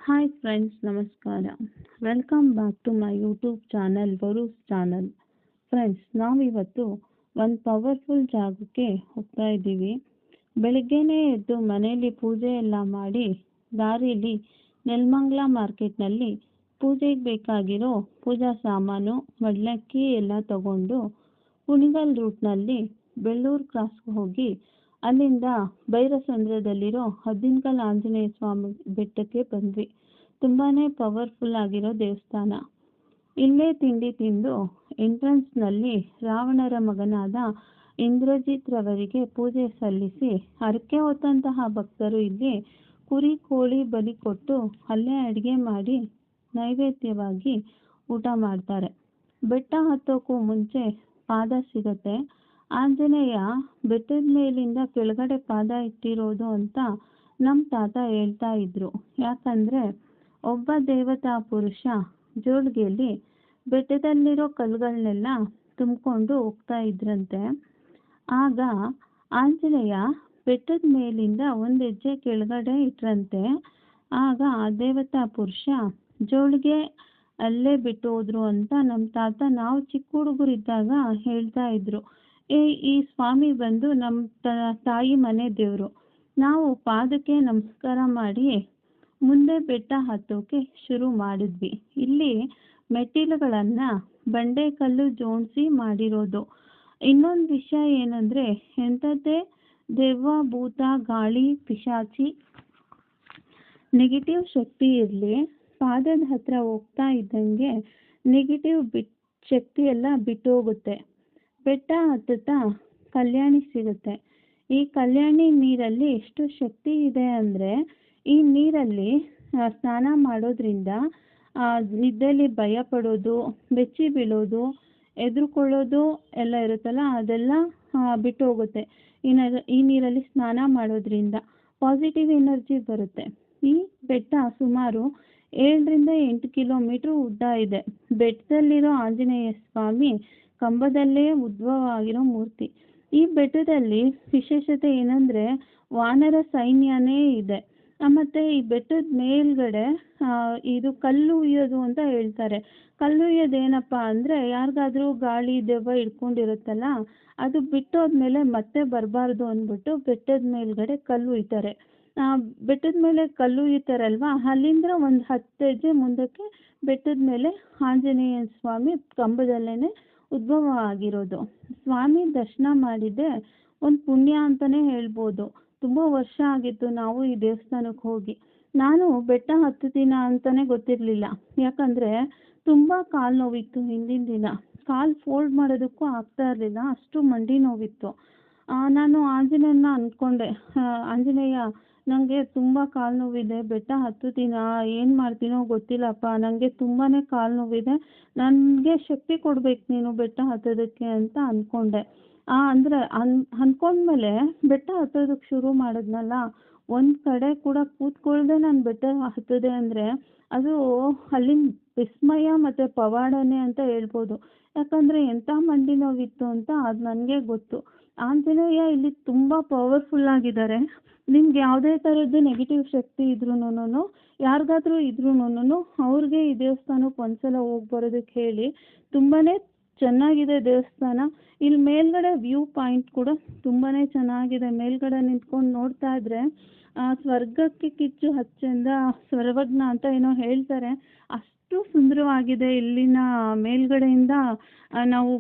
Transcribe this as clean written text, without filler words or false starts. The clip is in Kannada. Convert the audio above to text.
ಹಾಯ್ ಫ್ರೆಂಡ್ಸ್, ನಮಸ್ಕಾರ. Welcome back to my YouTube channel ವರೂಸ್ ಚಾನಲ್. ಫ್ರೆಂಡ್ಸ್, ನಾವಿವತ್ತು ಒಂದು ಪವರ್ಫುಲ್ ಜಾಗಕ್ಕೆ ಹೋಗ್ತಾ ಇದ್ದೀವಿ. ಬೆಳಗ್ಗೆನೇ ಎದ್ದು ಮನೆಯಲ್ಲಿ ಪೂಜೆ ಎಲ್ಲ ಮಾಡಿ ದಾರಿಲಿ ನೆಲಮಂಗಲ ಮಾರ್ಕೆಟ್ನಲ್ಲಿ ಪೂಜೆಗೆ ಬೇಕಾಗಿರೋ ಪೂಜಾ ಸಾಮಾನು ಮಡ್ಲಕ್ಕಿ ಎಲ್ಲ ತಗೊಂಡು ಕುಣಿಗಲ್ ರೂಟ್ನಲ್ಲಿ ಬೆಳ್ಳೂರು ಕ್ರಾಸ್ಗೆ ಹೋಗಿ ಅಲ್ಲಿಂದ ಬೈರಸಂದ್ರದಲ್ಲಿರೋ ಹದ್ದಿನಕಲ್ ಆಂಜನೇಯ ಸ್ವಾಮಿ ಬೆಟ್ಟಕ್ಕೆ ಬಂದ್ವಿ. ತುಂಬಾ ಪವರ್ಫುಲ್ ಆಗಿರೋ ದೇವಸ್ಥಾನ. ಇಲ್ಲೇ ತಿಂಡಿ ತಿಂದು ಎಂಟ್ರೆನ್ಸ್ನಲ್ಲಿ ರಾವಣರ ಮಗನಾದ ಇಂದ್ರಜಿತ್ ರವರಿಗೆ ಪೂಜೆ ಸಲ್ಲಿಸಿ ಹರಕೆ ಹೊತ್ತಂತಹ ಭಕ್ತರು ಇಲ್ಲಿ ಕುರಿ ಕೋಳಿ ಬಲಿ ಕೊಟ್ಟು ಅಲ್ಲೇ ಅಡುಗೆ ಮಾಡಿ ನೈವೇದ್ಯವಾಗಿ ಊಟ ಮಾಡ್ತಾರೆ. ಬೆಟ್ಟ ಹತ್ತೋಕ್ಕೂ ಮುಂಚೆ ಪಾದ ಸಿಗತ್ತೆ. ಆಂಜನೇಯ ಬೆಟ್ಟದ ಮೇಲಿಂದ ಕೆಳಗಡೆ ಪಾದ ಇಟ್ಟಿರೋದು ಅಂತ ನಮ್ಮ ತಾತ ಹೇಳ್ತಾ ಇದ್ರು. ಯಾಕಂದರೆ ಒಬ್ಬ ದೇವತಾ ಪುರುಷ ಜೋಳಿಗೆಯಲ್ಲಿ ಬೆಟ್ಟದಲ್ಲಿರೋ ಕಲ್ಲುಗಳನ್ನೆಲ್ಲ ತುಂಬಿಕೊಂಡು ಹೋಗ್ತಾ ಇದ್ರಂತೆ. ಆಗ ಆಂಜನೇಯ ಬೆಟ್ಟದ ಮೇಲಿಂದ ಒಂದು ಹೆಜ್ಜೆ ಕೆಳಗಡೆ ಇಟ್ರಂತೆ. ಆಗ ಆ ದೇವತಾ ಪುರುಷ ಜೋಳಿಗೆ ಅಲ್ಲೇ ಬಿಟ್ಟು ಹೋದ್ರು ಅಂತ ನಮ್ಮ ತಾತ ನಾವು ಚಿಕ್ಕ ಹುಡುಗರಿದ್ದಾಗ ಹೇಳ್ತಾ ಇದ್ರು. ಈ ಸ್ವಾಮಿ ಬಂದು ನಮ್ಮ ತಾಯಿ ಮನೆ ದೇವರು. ನಾವು ಪಾದಕ್ಕೆ ನಮಸ್ಕಾರ ಮಾಡಿ ಮುಂದೆ ಬೆಟ್ಟ ಹತ್ತೋಕೆ ಶುರು ಮಾಡಿದ್ವಿ. ಇಲ್ಲಿ ಮೆಟ್ಟಿಲುಗಳನ್ನು ಬಂಡೆಕಲ್ಲು ಜೋಡಿಸಿ ಮಾಡಿರೋದು. ಇನ್ನೊಂದು ವಿಷಯ ಏನಂದರೆ, ಎಂಥದ್ದೇ ದೆವ್ವ ಭೂತ ಗಾಳಿ ಪಿಶಾಚಿ ನೆಗೆಟಿವ್ ಶಕ್ತಿ ಇರಲಿ, ಪಾದದ ಹತ್ರ ಹೋಗ್ತಾ ಇದ್ದಂಗೆ ನೆಗೆಟಿವ್ ಶಕ್ತಿ ಎಲ್ಲ ಬಿಟ್ಟೋಗುತ್ತೆ. ಬೆಟ್ಟ ಹತ್ತುತ್ತಾ ಕಲ್ಯಾಣಿ ಸಿಗುತ್ತೆ. ಈ ಕಲ್ಯಾಣಿ ನೀರಲ್ಲಿ ಎಷ್ಟು ಶಕ್ತಿ ಇದೆ ಅಂದರೆ, ಈ ನೀರಲ್ಲಿ ಸ್ನಾನ ಮಾಡೋದ್ರಿಂದ ನಿದ್ದೆಯಲ್ಲಿ ಭಯ ಪಡೋದು, ಬೆಚ್ಚಿ ಬೀಳೋದು, ಹೆದರ್ಕೊಳ್ಳೋದು ಎಲ್ಲ ಇರುತ್ತಲ್ಲ, ಅದೆಲ್ಲ ಬಿಟ್ಟು ಹೋಗುತ್ತೆ. ಈ ನೀರಲ್ಲಿ ಸ್ನಾನ ಮಾಡೋದ್ರಿಂದ ಪಾಸಿಟಿವ್ ಎನರ್ಜಿ ಬರುತ್ತೆ. ಈ ಬೆಟ್ಟ ಸುಮಾರು 7ರಿಂದ 8 ಕಿಲೋಮೀಟ್ರ್ ಉದ್ದ ಇದೆ. ಬೆಟ್ಟದಲ್ಲಿರೋ ಆಂಜನೇಯ ಸ್ವಾಮಿ ಕಂಬದಲ್ಲೇ ಉದ್ಭವ ಆಗಿರೋ ಮೂರ್ತಿ. ಈ ಬೆಟ್ಟದಲ್ಲಿ ವಿಶೇಷತೆ ಏನಂದರೆ ವಾನರ ಸೈನ್ಯನೇ ಇದೆ. ಮತ್ತು ಈ ಬೆಟ್ಟದ ಮೇಲ್ಗಡೆ ಇದು ಕಲ್ಲು ಉಯ್ಯೋದು ಅಂತ ಹೇಳ್ತಾರೆ. ಕಲ್ಲು ಉಯ್ಯೋದು ಏನಪ್ಪ ಅಂದರೆ, ಯಾರಿಗಾದ್ರೂ ಗಾಳಿ ದೆವ್ವ ಹಿಡ್ಕೊಂಡಿರುತ್ತಲ್ಲ, ಅದು ಬಿಟ್ಟೋದ್ಮೇಲೆ ಮತ್ತೆ ಬರಬಾರ್ದು ಅಂದ್ಬಿಟ್ಟು ಬೆಟ್ಟದ ಮೇಲ್ಗಡೆ ಕಲ್ಲು ಉಯ್ತಾರೆ. ಬೆಟ್ಟದ ಮೇಲೆ ಕಲ್ಲು ಉಯ್ತಾರಲ್ವ, ಅಲ್ಲಿಂದ ಒಂದು 10 ಹೆಜ್ಜೆ ಮುಂದಕ್ಕೆ ಬೆಟ್ಟದ ಮೇಲೆ ಆಂಜನೇಯ ಸ್ವಾಮಿ ಕಂಬದಲ್ಲೇ ಉದ್ಭವ ಆಗಿರೋದು. ಸ್ವಾಮಿ ದರ್ಶನ ಮಾಡಿದ್ದೆ ಒಂದು ಪುಣ್ಯ ಅಂತಲೇ ಹೇಳ್ಬೋದು. ತುಂಬ ವರ್ಷ ಆಗಿತ್ತು ನಾವು ಈ ದೇವಸ್ಥಾನಕ್ಕೆ ಹೋಗಿ. ನಾನು ಬೆಟ್ಟ ಹತ್ತುತ್ತೀನ ಅಂತಲೇ ಗೊತ್ತಿರಲಿಲ್ಲ. ಯಾಕಂದರೆ ತುಂಬ ಕಾಲು ನೋವಿತ್ತು. ಹಿಂದಿನ ದಿನ ಕಾಲು ಫೋಲ್ಡ್ ಮಾಡೋದಕ್ಕೂ ಆಗ್ತಾ ಇರಲಿಲ್ಲ, ಅಷ್ಟು ಮಂಡಿ ನೋವಿತ್ತು. ನಾನು ಆಂಜನೇಯನ ಅಂದ್ಕೊಂಡೆ, ಆಂಜನೇಯ ನನಗೆ ತುಂಬ ಕಾಲು ನೋವಿದೆ, ಬೆಟ್ಟ ಹತ್ತುತ್ತೀನ, ಏನು ಮಾಡ್ತೀನೋ ಗೊತ್ತಿಲ್ಲಪ್ಪ, ನನಗೆ ತುಂಬಾ ಕಾಲು ನೋವಿದೆ, ನನಗೆ ಶಕ್ತಿ ಕೊಡ್ಬೇಕು ನೀನು ಬೆಟ್ಟ ಹತ್ತೋದಕ್ಕೆ ಅಂತ ಅಂದ್ಕೊಂಡೆ. ಅಂದರೆ ಅಂದ್ಕೊಂಡ್ಮೇಲೆ ಬೆಟ್ಟ ಹತ್ತೋದಕ್ಕೆ ಶುರು ಮಾಡಿದ್ನಲ್ಲ, ಒಂದು ಕಡೆ ಕೂಡ ಕೂತ್ಕೊಳ್ದೆ ನಾನು ಬೆಟ್ಟ ಹತ್ತದೆ ಅಂದರೆ ಅದು ಅಲ್ಲಿನ ವಿಸ್ಮಯ ಮತ್ತು ಪವಾಡನೇ ಅಂತ ಹೇಳ್ಬೋದು. ಯಾಕಂದರೆ ಎಂಥ ಮಂಡಿ ನೋವಿತ್ತು ಅಂತ ಅದು ನನಗೆ ಗೊತ್ತು. ಆಂಜನೇಯ ಇಲ್ಲಿ ತುಂಬ ಪವರ್ಫುಲ್ ಆಗಿದ್ದಾರೆ. ನಿಮ್ಗೆ ಯಾವುದೇ ಥರದ್ದು ನೆಗೆಟಿವ್ ಶಕ್ತಿ ಇದ್ರೂ, ಯಾರಿಗಾದ್ರೂ ಇದ್ರೂ ಅವ್ರಿಗೆ ಈ ದೇವಸ್ಥಾನಕ್ಕೆ ಒಂದ್ಸಲ ಹೋಗಿ ಬರೋದಕ್ಕೆ ಹೇಳಿ. ತುಂಬಾ ಚೆನ್ನಾಗಿದೆ ದೇವಸ್ಥಾನ. ಇಲ್ಲಿ ಮೇಲ್ಗಡೆ ವ್ಯೂ ಪಾಯಿಂಟ್ ಕೂಡ ತುಂಬಾ ಚೆನ್ನಾಗಿದೆ. ಮೇಲ್ಗಡೆ ನಿಂತ್ಕೊಂಡು ನೋಡ್ತಾ ಇದ್ರೆ ಸ್ವರ್ಗಕ್ಕೆ ಕಿಚ್ಚು ಹಚ್ಚೆಂದ ಸರ್ವಜ್ಞ ಅಂತ ಏನೋ ಹೇಳ್ತಾರೆ. ಅಷ್ಟು ಸುಂದರವಾಗಿದೆ. ಇಲ್ಲಿನ ಮೇಲ್ಗಡೆಯಿಂದ ನಾವು